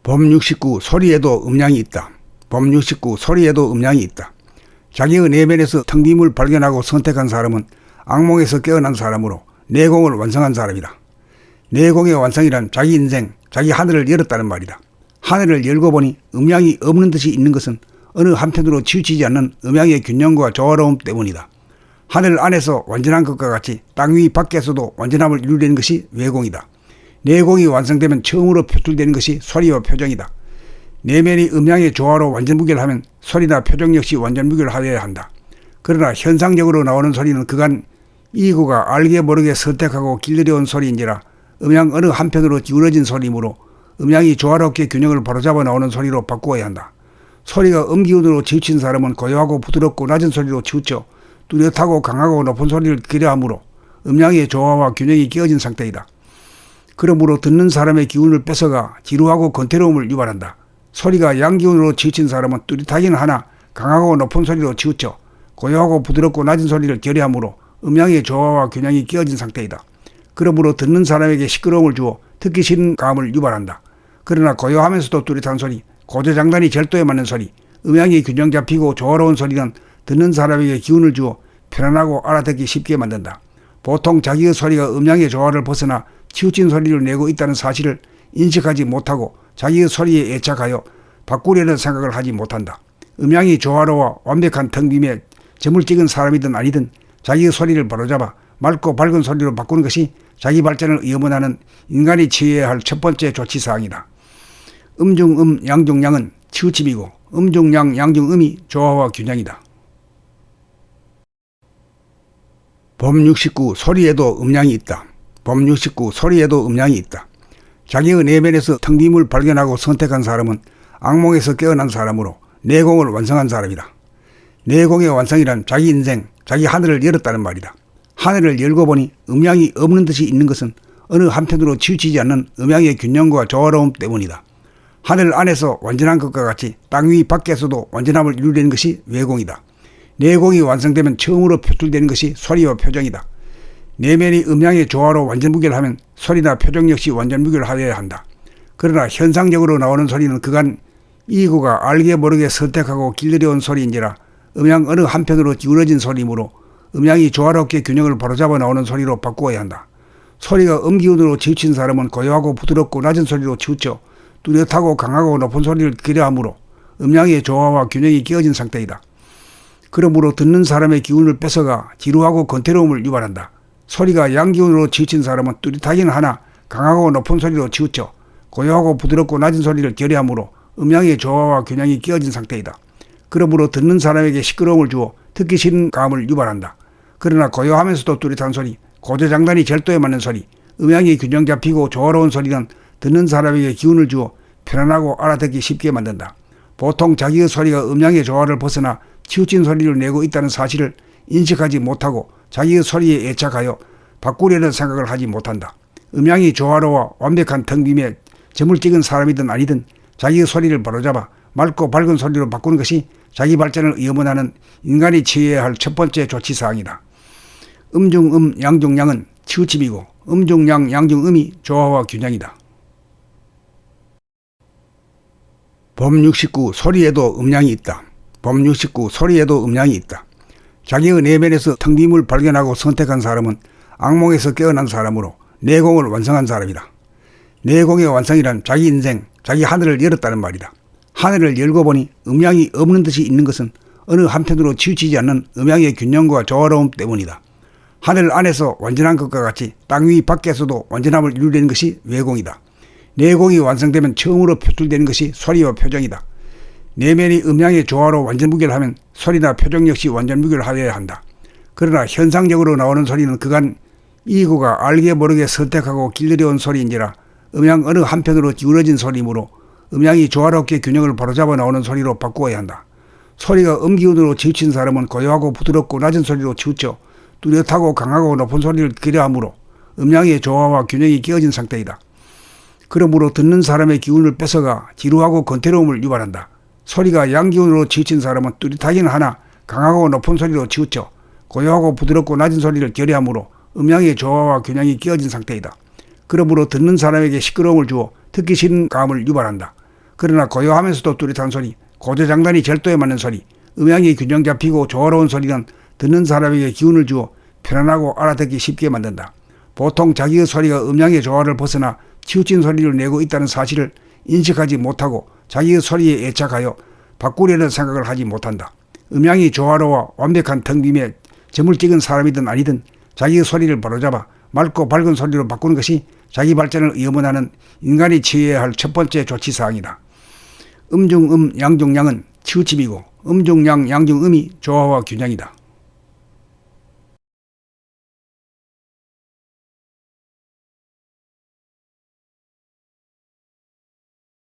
법 69 소리에도 음량이 있다. 법 69 소리에도 음량이 있다. 자기의 내면에서 텅 빈을 발견하고 선택한 사람은 악몽에서 깨어난 사람으로 내공을 완성한 사람이다. 내공의 완성이란 자기 인생, 자기 하늘을 열었다는 말이다. 하늘을 열고 보니 음양이 없는 듯이 있는 것은 어느 한편으로 치우치지 않는 음양의 균형과 조화로움 때문이다. 하늘 안에서 완전한 것과 같이 땅 위 밖에서도 완전함을 이루려는 것이 외공이다. 내공이 완성되면 처음으로 표출되는 것이 소리와 표정이다. 내면이 음양의 조화로 완전 무결하면 소리나 표정 역시 완전 무결하여야 한다. 그러나 현상적으로 나오는 소리는 그간 이구가 알게 모르게 선택하고 길들여온 소리인지라 음양 어느 한편으로 기울어진 소리이므로 음양이 조화롭게 균형을 바로잡아 나오는 소리로 바꾸어야 한다. 소리가 음기운으로 치우친 사람은 고요하고 부드럽고 낮은 소리로 치우쳐 뚜렷하고 강하고 높은 소리를 기려하므로 음양의 조화와 균형이 깨어진 상태이다. 그러므로 듣는 사람의 기운을 뺏어가 지루하고 권태로움을 유발한다. 소리가 양기운으로 치우친 사람은 뚜렷하기는 하나 강하고 높은 소리로 치우쳐 고요하고 부드럽고 낮은 소리를 결여하므로 음양의 조화와 균형이 깨어진 상태이다. 그러므로 듣는 사람에게 시끄러움을 주어 듣기 싫은 감을 유발한다. 그러나 고요하면서도 뚜렷한 소리, 고조장단이 절도에 맞는 소리, 음양이 균형 잡히고 조화로운 소리는 듣는 사람에게 기운을 주어 편안하고 알아듣기 쉽게 만든다. 보통 자기의 소리가 음양의 조화를 벗어나 치우친 소리를 내고 있다는 사실을 인식하지 못하고 자기의 소리에 애착하여 바꾸려는 생각을 하지 못한다. 음양이 조화로워 완벽한 텅 빔에 점을 찍은 사람이든 아니든 자기의 소리를 바로잡아 맑고 밝은 소리로 바꾸는 것이 자기 발전을 염원하는 인간이 취해야 할 첫 번째 조치사항이다. 음중음 양중양은 치우침이고 음중양 양중음이 조화와 균형이다. 법 69 소리에도 음량이 있다. 법 69 소리에도 음량이 있다. 자기의 내면에서 텅 빈을 발견하고 선택한 사람은 악몽에서 깨어난 사람으로 내공을 완성한 사람이다. 내공의 완성이란 자기 인생, 자기 하늘을 열었다는 말이다. 하늘을 열고 보니 음양이 없는 듯이 있는 것은 어느 한편으로 치우치지 않는 음양의 균형과 조화로움 때문이다. 하늘 안에서 완전한 것과 같이 땅 위 밖에서도 완전함을 이루려는 것이 외공이다. 내공이 완성되면 처음으로 표출되는 것이 소리와 표정이다. 내면이 음양의 조화로 완전 무결하면 소리나 표정 역시 완전 무결하여야 한다. 그러나 현상적으로 나오는 소리는 그간 이구가 알게 모르게 선택하고 길들여온 소리인지라 음양 어느 한편으로 기울어진 소리이므로 음양이 조화롭게 균형을 바로잡아 나오는 소리로 바꾸어야 한다. 소리가 음기운으로 치우친 사람은 고요하고 부드럽고 낮은 소리로 치우쳐 뚜렷하고 강하고 높은 소리를 기려하므로 음양의 조화와 균형이 깨어진 상태이다. 그러므로 듣는 사람의 기운을 뺏어가 지루하고 권태로움을 유발한다. 소리가 양기운으로 치우친 사람은 뚜렷하기는 하나 강하고 높은 소리로 치우쳐 고요하고 부드럽고 낮은 소리를 결여하므로 음양의 조화와 균형이 깨어진 상태이다. 그러므로 듣는 사람에게 시끄러움을 주어 듣기 싫은 감을 유발한다. 그러나 고요하면서도 뚜렷한 소리, 고조장단이 절도에 맞는 소리, 음양이 균형 잡히고 조화로운 소리는 듣는 사람에게 기운을 주어 편안하고 알아듣기 쉽게 만든다. 보통 자기의 소리가 음양의 조화를 벗어나 치우친 소리를 내고 있다는 사실을 인식하지 못하고 자기의 소리에 애착하여 바꾸려는 생각을 하지 못한다. 음양이 조화로워 완벽한 텅 빔에 점을 찍은 사람이든 아니든 자기의 소리를 바로잡아 맑고 밝은 소리로 바꾸는 것이 자기 발전을 염원하는 인간이 취해야 할 첫 번째 조치사항이다. 음중음 양중양은 치우침이고 음중양 양중음이 조화와 균형이다. 법 69 소리에도 음량이 있다. 법 69 소리에도 음량이 있다. 자기의 내면에서 텅 빈을 발견하고 선택한 사람은 악몽에서 깨어난 사람으로 내공을 완성한 사람이다. 내공의 완성이란 자기 인생, 자기 하늘을 열었다는 말이다. 하늘을 열고 보니 음양이 없는 듯이 있는 것은 어느 한편으로 치우치지 않는 음양의 균형과 조화로움 때문이다. 하늘 안에서 완전한 것과 같이 땅 위 밖에서도 완전함을 이루려는 것이 외공이다. 내공이 완성되면 처음으로 표출되는 것이 소리와 표정이다. 내면이 음양의 조화로 완전 무결하면 소리나 표정 역시 완전 무결하여야 한다. 그러나 현상적으로 나오는 소리는 그간 이구가 알게 모르게 선택하고 길들여온 소리인지라 음양 어느 한편으로 기울어진 소리이므로 음양이 조화롭게 균형을 바로잡아 나오는 소리로 바꾸어야 한다. 소리가 음기운으로 치우친 사람은 고요하고 부드럽고 낮은 소리로 치우쳐 뚜렷하고 강하고 높은 소리를 기려하므로 음양의 조화와 균형이 깨어진 상태이다. 그러므로 듣는 사람의 기운을 뺏어가 지루하고 권태로움을 유발한다. 소리가 양기운으로 치우친 사람은 뚜렷하기는 하나 강하고 높은 소리로 치우쳐 고요하고 부드럽고 낮은 소리를 결여하므로 음양의 조화와 균형이 깨어진 상태이다. 그러므로 듣는 사람에게 시끄러움을 주어 듣기 싫은 감을 유발한다. 그러나 고요하면서도 뚜렷한 소리, 고조장단이 절도에 맞는 소리, 음향이 균형 잡히고 조화로운 소리는 듣는 사람에게 기운을 주어 편안하고 알아듣기 쉽게 만든다. 보통 자기의 소리가 음양의 조화를 벗어나 치우친 소리를 내고 있다는 사실을 인식하지 못하고 자기의 소리에 애착하여 바꾸려는 생각을 하지 못한다. 음양이 조화로워 완벽한 텅빔에 점을 찍은 사람이든 아니든 자기의 소리를 바로잡아 맑고 밝은 소리로 바꾸는 것이 자기 발전을 염원하는 인간이 취해야 할 첫 번째 조치사항이다. 음중음 양중양은 치우침이고 음중양 양중음이 조화와 균형이다.